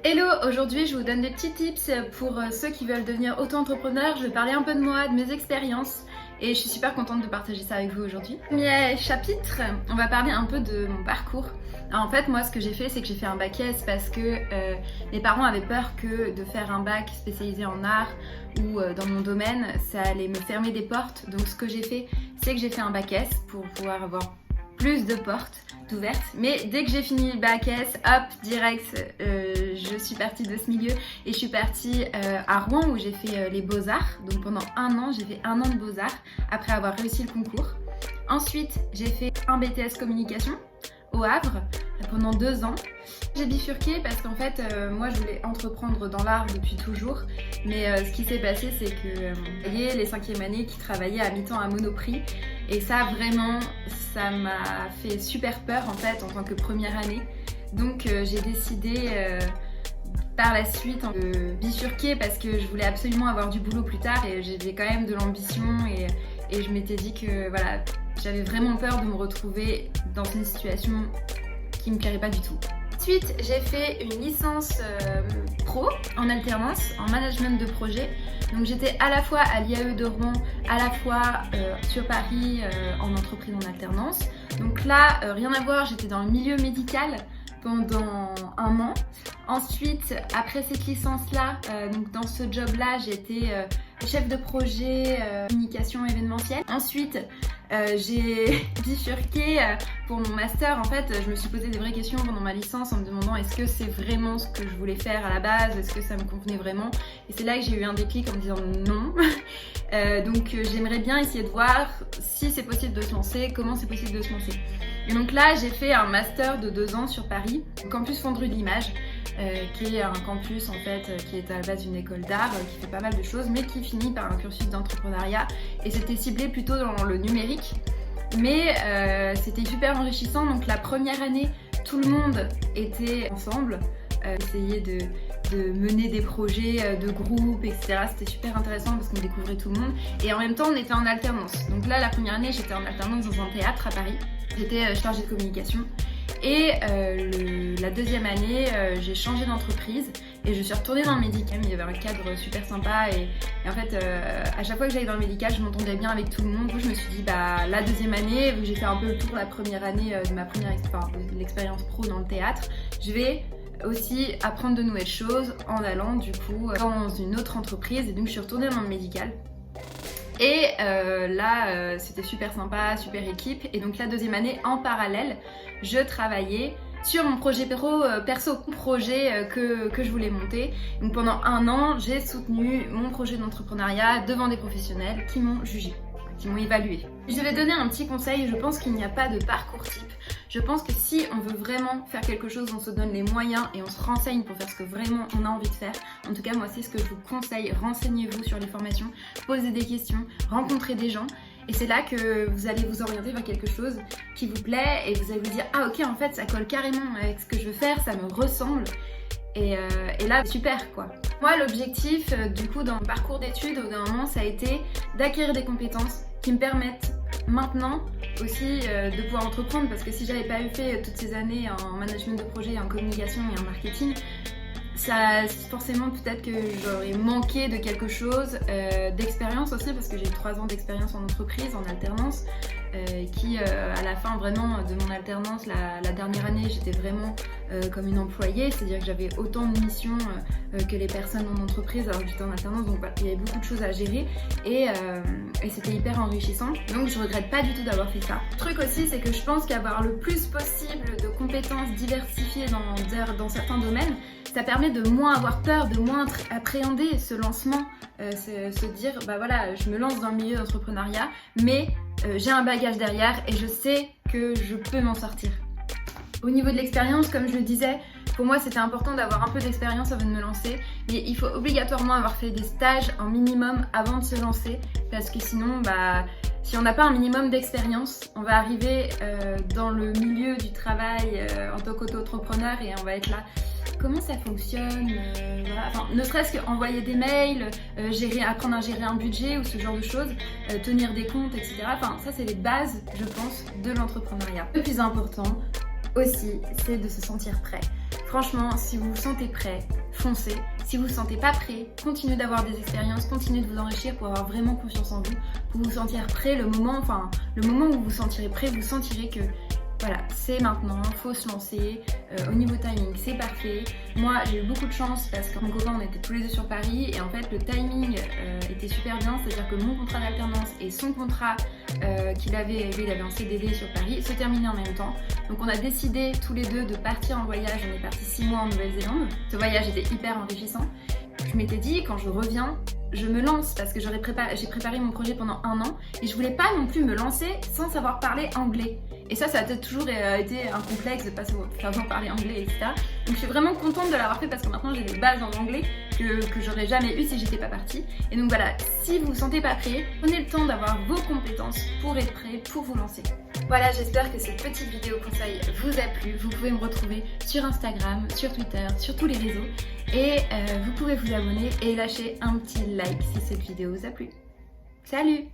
Hello, aujourd'hui je vous donne des petits tips pour ceux qui veulent devenir auto-entrepreneurs. Je vais parler un peu de moi, de mes expériences et je suis super contente de partager ça avec vous aujourd'hui. Premier chapitre, on va parler un peu de mon parcours. Alors, en fait, moi ce que j'ai fait, c'est que j'ai fait un bac S parce que mes parents avaient peur que de faire un bac spécialisé en art ou dans mon domaine, ça allait me fermer des portes. Donc ce que j'ai fait, c'est que j'ai fait un bac S pour pouvoir avoir plus de portes ouvertes. Mais dès que j'ai fini le bac S, hop, direct, je suis partie de ce milieu et je suis partie à Rouen où j'ai fait les Beaux-Arts. Donc pendant un an, j'ai fait un an de Beaux-Arts après avoir réussi le concours. Ensuite, j'ai fait un BTS communication au Havre pendant 2 ans. J'ai bifurqué parce qu'en fait, moi je voulais entreprendre dans l'art depuis toujours. Mais ce qui s'est passé, c'est que vous voyez, les 5e années qui travaillaient à mi-temps à Monoprix. Et ça, vraiment, ça m'a fait super peur en fait en tant que première année. Donc j'ai décidé par la suite de bifurquer parce que je voulais absolument avoir du boulot plus tard et j'avais quand même de l'ambition et je m'étais dit que voilà, j'avais vraiment peur de me retrouver dans une situation qui me plairait pas du tout. Ensuite, j'ai fait une licence pro en alternance, en management de projet. Donc j'étais à la fois à l'IAE de Rouen, à la fois sur Paris en entreprise en alternance. Donc là, rien à voir, j'étais dans le milieu médical pendant un an. Ensuite, après cette licence-là, donc dans ce job-là, j'étais chef de projet communication événementielle. Ensuite, j'ai bifurqué pour mon master. En fait, je me suis posé des vraies questions pendant ma licence en me demandant est-ce que c'est vraiment ce que je voulais faire à la base, est-ce que ça me convenait vraiment. Et c'est là que j'ai eu un déclic en me disant non. Donc j'aimerais bien essayer de voir si c'est possible de se lancer, comment c'est possible de se lancer. Et donc là, j'ai fait un master de 2 ans sur Paris, au campus Fonderie de l'Image, qui est un campus en fait qui est à la base d'une école d'art, qui fait pas mal de choses, mais qui finit par un cursus d'entrepreneuriat. Et c'était ciblé plutôt dans le numérique, mais c'était super enrichissant. Donc la première année, tout le monde était ensemble, essayer de mener des projets de groupe, etc. C'était super intéressant parce qu'on découvrait tout le monde. Et en même temps, on était en alternance. Donc là, la première année, j'étais en alternance dans un théâtre à Paris. J'étais chargée de communication. Et la 2e année, j'ai changé d'entreprise et je suis retournée dans le médical. Il y avait un cadre super sympa et en fait, à chaque fois que j'allais dans le médical, je m'entendais bien avec tout le monde. Du coup, je me suis dit, bah, la 2e année, vu que j'ai fait un peu le tour la première année de ma première de l'expérience pro dans le théâtre, je vais aussi apprendre de nouvelles choses en allant du coup dans une autre entreprise. Et donc, je suis retournée dans le médical. Et là, c'était super sympa, super équipe. Et donc la 2e année, en parallèle, je travaillais sur mon projet perso, projet que je voulais monter. Donc pendant un an, j'ai soutenu mon projet d'entrepreneuriat devant des professionnels qui m'ont jugé, qui m'ont évalué. Je vais donner un petit conseil, je pense qu'il n'y a pas de parcours type. Je pense que si on veut vraiment faire quelque chose, on se donne les moyens et on se renseigne pour faire ce que vraiment on a envie de faire. En tout cas, moi, c'est ce que je vous conseille. Renseignez-vous sur les formations, posez des questions, rencontrez des gens. Et c'est là que vous allez vous orienter vers quelque chose qui vous plaît et vous allez vous dire « Ah ok, en fait, ça colle carrément avec ce que je veux faire, ça me ressemble. » Et là, super quoi. Moi, l'objectif, du coup, dans mon parcours d'études, au bout d'un moment, ça a été d'acquérir des compétences qui me permettent maintenant aussi de pouvoir entreprendre, parce que si j'avais pas fait toutes ces années en management de projet, en communication et en marketing, ça, forcément peut-être que j'aurais manqué de quelque chose, d'expérience aussi, parce que j'ai eu 3 ans d'expérience en entreprise, en alternance, qui à la fin vraiment de mon alternance, la dernière année, j'étais vraiment comme une employée, c'est-à-dire que j'avais autant de missions que les personnes en entreprise alors que j'étais en alternance, donc il y avait beaucoup de choses à gérer et c'était hyper enrichissant, donc je regrette pas du tout d'avoir fait ça. Le truc aussi, c'est que je pense qu'avoir le plus possible de compétences diversifiées dans certains domaines, ça permet de moins avoir peur, de moins appréhender ce lancement, se dire bah voilà, je me lance dans le milieu d'entrepreneuriat, mais j'ai un bagage derrière et je sais que je peux m'en sortir. Au niveau de l'expérience, comme je le disais, pour moi c'était important d'avoir un peu d'expérience avant de me lancer, mais il faut obligatoirement avoir fait des stages en minimum avant de se lancer, parce que sinon, bah, si on n'a pas un minimum d'expérience, on va arriver dans le milieu du travail en tant qu'auto-entrepreneur et on va être là. Comment ça fonctionne, voilà. Enfin, ne serait-ce qu'envoyer des mails, apprendre à gérer un budget ou ce genre de choses, tenir des comptes, etc. Enfin, ça c'est les bases, je pense, de l'entrepreneuriat. Le plus important aussi, c'est de se sentir prêt. Franchement, si vous vous sentez prêt, foncez. Si vous vous sentez pas prêt, continuez d'avoir des expériences, continuez de vous enrichir pour avoir vraiment confiance en vous, pour vous sentir prêt. Le moment où vous vous sentirez prêt, vous sentirez que voilà, c'est maintenant, faut se lancer. Au niveau timing, c'est parfait. Moi, j'ai eu beaucoup de chance parce que mon copain, on était tous les deux sur Paris et en fait, le timing était super bien. C'est-à-dire que mon contrat d'alternance et son contrat qu'il avait, lui, il avait un CDD sur Paris, se terminaient en même temps. Donc, on a décidé tous les deux de partir en voyage. On est parti 6 mois en Nouvelle-Zélande. Ce voyage était hyper enrichissant. Je m'étais dit, quand je reviens, je me lance parce que j'ai préparé mon projet pendant 1 an et je voulais pas non plus me lancer sans savoir parler anglais. Et ça a peut-être toujours été un complexe de pas savoir parler anglais, etc. Donc je suis vraiment contente de l'avoir fait parce que maintenant j'ai des bases en anglais que j'aurais jamais eu si j'étais pas partie. Et donc voilà, si vous vous sentez pas prêt, prenez le temps d'avoir vos compétences pour être prêt, pour vous lancer. Voilà, j'espère que cette petite vidéo conseil vous a plu. Vous pouvez me retrouver sur Instagram, sur Twitter, sur tous les réseaux. Et vous pouvez vous abonner et lâcher un petit like si cette vidéo vous a plu. Salut!